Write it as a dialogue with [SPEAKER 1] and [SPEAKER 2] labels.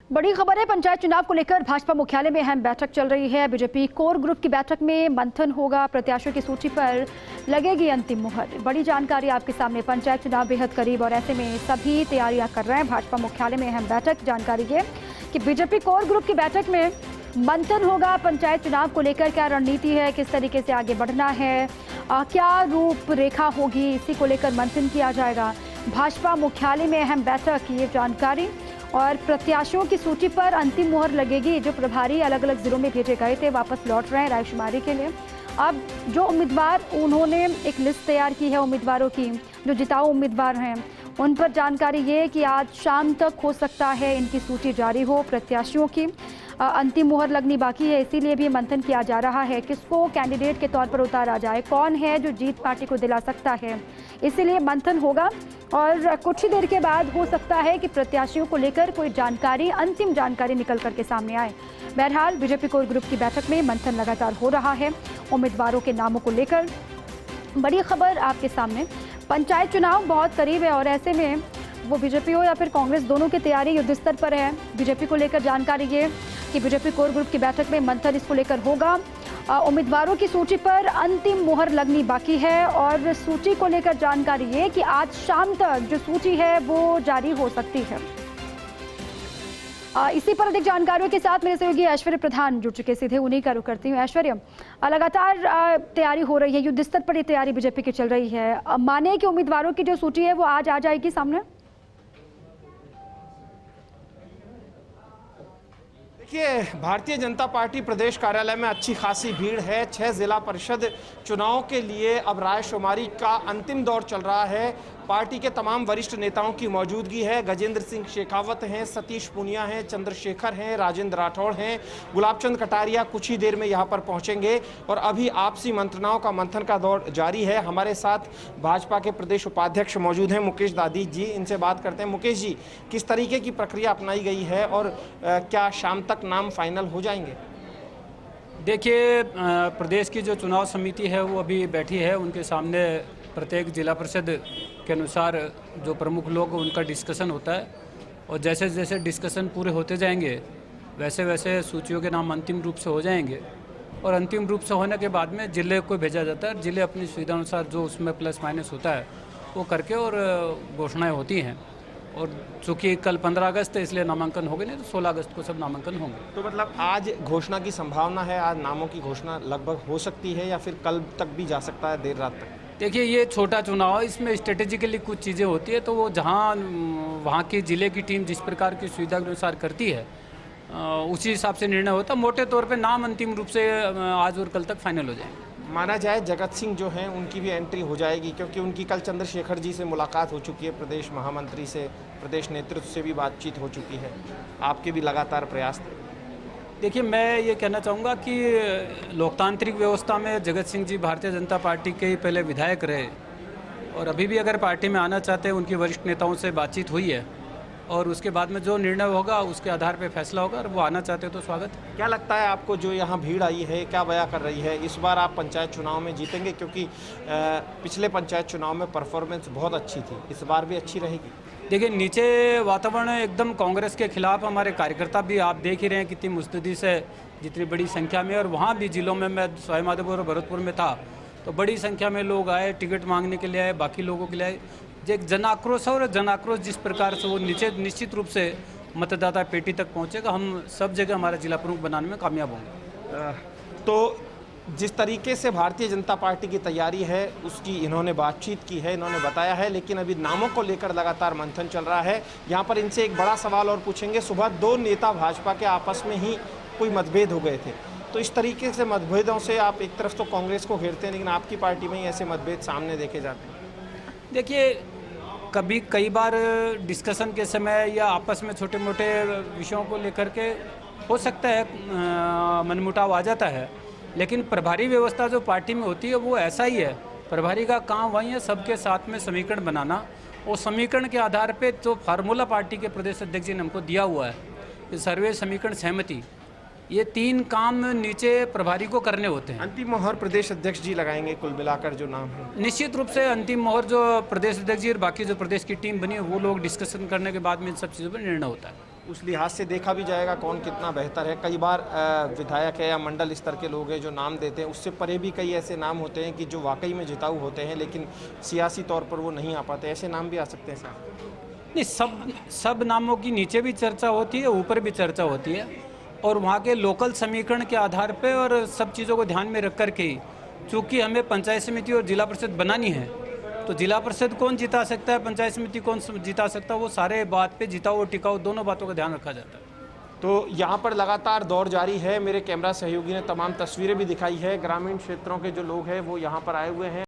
[SPEAKER 1] बड़ी खबर है, पंचायत चुनाव को लेकर भाजपा मुख्यालय में अहम बैठक चल रही है। बीजेपी कोर ग्रुप की बैठक में मंथन होगा, प्रत्याशियों की सूची पर लगेगी अंतिम मुहर। बड़ी जानकारी आपके सामने, पंचायत चुनाव बेहद करीब और ऐसे में सभी तैयारियां कर रहे हैं। भाजपा मुख्यालय में अहम बैठक, जानकारी ये कि बीजेपी कोर ग्रुप की बैठक में मंथन होगा। पंचायत चुनाव को लेकर क्या रणनीति है, किस तरीके से आगे बढ़ना है, क्या रूपरेखा होगी, इसी को लेकर मंथन किया जाएगा। भाजपा मुख्यालय में अहम बैठक, ये जानकारी। और प्रत्याशियों की सूची पर अंतिम मुहर लगेगी। जो प्रभारी अलग अलग जिलों में भेजे गए थे वापस लौट रहे हैं रायशुमारी के लिए। अब जो उम्मीदवार, उन्होंने एक लिस्ट तैयार की है उम्मीदवारों की, जो जिताऊ उम्मीदवार हैं उन पर जानकारी ये कि आज शाम तक हो सकता है इनकी सूची जारी हो। प्रत्याशियों की अंतिम मुहर लगनी बाकी है, इसीलिए भी मंथन किया जा रहा है किसको कैंडिडेट के तौर पर उतारा जाए, कौन है जो जीत पार्टी को दिला सकता है, इसीलिए मंथन होगा। और कुछ ही देर के बाद हो सकता है कि प्रत्याशियों को लेकर कोई जानकारी, अंतिम जानकारी निकल करके सामने आए। बहरहाल बीजेपी कोर ग्रुप की बैठक में मंथन लगातार हो रहा है उम्मीदवारों के नामों को लेकर। बड़ी खबर आपके सामने, पंचायत चुनाव बहुत करीब है और ऐसे में वो बीजेपी हो या फिर कांग्रेस, दोनों की तैयारी युद्ध स्तर पर है। बीजेपी को लेकर जानकारी ये कि बीजेपी कोर ग्रुप की बैठक में मंथन इसको लेकर होगा। उम्मीदवारों की सूची पर अंतिम मुहर लगनी बाकी है और सूची को लेकर जानकारी ये कि आज शाम तक जो सूची है वो जारी हो सकती है। इसी पर अधिक जानकारियों के साथ मेरे सहयोगी ऐश्वर्य प्रधान जुड़ चुके, सीधे उन्हीं का रुख करती हूँ। ऐश्वर्य, लगातार तैयारी हो रही है, युद्ध स्तर पर ये तैयारी बीजेपी की चल रही है। माने कि उम्मीदवारों की जो सूची है वो आज आ जाएगी सामने?
[SPEAKER 2] देखिए, भारतीय जनता पार्टी प्रदेश कार्यालय में अच्छी खासी भीड़ है। 6 जिला परिषद चुनाव के लिए अब रायशुमारी का अंतिम दौर चल रहा है। पार्टी के तमाम वरिष्ठ नेताओं की मौजूदगी है। गजेंद्र सिंह शेखावत हैं, सतीश पूनिया हैं, चंद्रशेखर हैं, राजेंद्र राठौड़ हैं, गुलाबचंद कटारिया कुछ ही देर में यहाँ पर पहुँचेंगे। और अभी आपसी मंत्रणाओं का मंथन का दौर जारी है। हमारे साथ भाजपा के प्रदेश उपाध्यक्ष मौजूद हैं, मुकेश दादी जी, इनसे बात करते हैं। मुकेश जी, किस तरीके की प्रक्रिया अपनाई गई है और क्या शाम तक नाम फाइनल हो जाएंगे?
[SPEAKER 3] देखिए, प्रदेश की जो चुनाव समिति है वो अभी बैठी है। उनके सामने प्रत्येक जिला परिषद के अनुसार जो प्रमुख लोग उनका डिस्कशन होता है और जैसे जैसे डिस्कशन पूरे होते जाएंगे वैसे वैसे सूचियों के नाम अंतिम रूप से हो जाएंगे और अंतिम रूप से होने के बाद में जिले को भेजा जाता है। जिले अपनी सुविधा अनुसार जो उसमें प्लस माइनस होता है वो करके और घोषणाएँ होती हैं। और चूँकि कल 15 अगस्त है इसलिए नामांकन हो गए, नहीं तो 16 अगस्त को सब नामांकन होंगे।
[SPEAKER 2] तो मतलब आज घोषणा की संभावना है, आज नामों की घोषणा लगभग हो सकती है या फिर कल तक भी जा सकता है, देर रात तक?
[SPEAKER 3] देखिए, ये छोटा चुनाव है, इसमें स्ट्रेटेजिकली कुछ चीज़ें होती है, तो वो जहाँ वहाँ की ज़िले की टीम जिस प्रकार की सुविधा के अनुसार करती है उसी हिसाब से निर्णय होता है। मोटे तौर पे नाम अंतिम रूप से आज और कल तक फाइनल हो जाएंगे।
[SPEAKER 2] माना जाए जगत सिंह जो हैं उनकी भी एंट्री हो जाएगी, क्योंकि उनकी कल चंद्रशेखर जी से मुलाकात हो चुकी है, प्रदेश महामंत्री से, प्रदेश नेतृत्व से भी बातचीत हो चुकी है। आपके भी लगातार प्रयास थे।
[SPEAKER 3] देखिए, मैं ये कहना चाहूँगा कि लोकतांत्रिक व्यवस्था में जगत सिंह जी भारतीय जनता पार्टी के ही पहले विधायक रहे और अभी भी अगर पार्टी में आना चाहते हैं, उनकी वरिष्ठ नेताओं से बातचीत हुई है और उसके बाद में जो निर्णय होगा उसके आधार पर फैसला होगा और वो आना चाहते हैं तो स्वागत है।
[SPEAKER 2] क्या लगता है आपको, जो यहाँ भीड़ आई है क्या बयां कर रही है? इस बार आप पंचायत चुनाव में जीतेंगे, क्योंकि पिछले पंचायत चुनाव में परफॉर्मेंस बहुत अच्छी थी, इस बार भी अच्छी रहेगी?
[SPEAKER 3] देखिए, नीचे वातावरण एकदम कांग्रेस के खिलाफ, हमारे कार्यकर्ता भी आप देख ही रहे हैं कितनी मुस्तैदी से, जितनी बड़ी संख्या में। और वहाँ भी जिलों में, मैं सवाईमाधोपुर और भरतपुर में था तो बड़ी संख्या में लोग आए, टिकट मांगने के लिए आए, बाकी लोगों के लिए आए। जो एक जन आक्रोश है और जन आक्रोश जिस प्रकार से वो नीचे निश्चित रूप से मतदाता पेटी तक पहुँचेगा। हम सब जगह हमारा जिला प्रमुख बनाने में कामयाब होंगे।
[SPEAKER 2] तो जिस तरीके से भारतीय जनता पार्टी की तैयारी है उसकी इन्होंने बातचीत की है, इन्होंने बताया है, लेकिन अभी नामों को लेकर लगातार मंथन चल रहा है। यहाँ पर इनसे एक बड़ा सवाल और पूछेंगे। सुबह 2 नेता भाजपा के आपस में ही कोई मतभेद हो गए थे, तो इस तरीके से मतभेदों से आप एक तरफ तो कांग्रेस को घेरते हैं, लेकिन आपकी पार्टी में ही ऐसे मतभेद सामने देखे जाते हैं।
[SPEAKER 3] देखिए, कई बार डिस्कशन के समय या आपस में छोटे मोटे विषयों को लेकर के हो सकता है मनमुटाव आ जाता है, लेकिन प्रभारी व्यवस्था जो पार्टी में होती है वो ऐसा ही है। प्रभारी का काम वही है सबके साथ में समीकरण बनाना, और समीकरण के आधार पे जो फार्मूला पार्टी के प्रदेश अध्यक्ष जी ने हमको दिया हुआ है कि सर्वे, समीकरण, सहमति, ये 3 काम नीचे प्रभारी को करने होते हैं।
[SPEAKER 2] अंतिम मोहर प्रदेश अध्यक्ष जी लगाएंगे कुल मिलाकर जो नाम है?
[SPEAKER 3] निश्चित रूप से अंतिम मोहर जो प्रदेश अध्यक्ष जी और बाकी जो प्रदेश की टीम बनी है वो लोग डिस्कशन करने के बाद में इन सब चीज़ों पर निर्णय होता है।
[SPEAKER 2] उस लिहाज से देखा भी जाएगा कौन कितना बेहतर है। कई बार विधायक है या मंडल स्तर के लोग हैं जो नाम देते हैं, उससे परे भी कई ऐसे नाम होते हैं कि जो वाकई में जिताऊ होते हैं लेकिन सियासी तौर पर वो नहीं आ पाते। ऐसे नाम भी आ सकते हैं साहब?
[SPEAKER 3] नहीं, सब नामों की नीचे भी चर्चा होती है, ऊपर भी चर्चा होती है, और वहाँ के लोकल समीकरण के आधार पे और सब चीज़ों को ध्यान में रख कर के, चूँकि हमें पंचायत समिति और जिला परिषद बनानी है, तो जिला परिषद कौन जिता सकता है, पंचायत समिति कौन जिता सकता है, वो सारे बात पे जिताओ और टिकाओ दोनों बातों का ध्यान रखा जाता है।
[SPEAKER 2] तो यहाँ पर लगातार दौर जारी है। मेरे कैमरा सहयोगी ने तमाम तस्वीरें भी दिखाई है। ग्रामीण क्षेत्रों के जो लोग हैं वो यहाँ पर आए हुए हैं।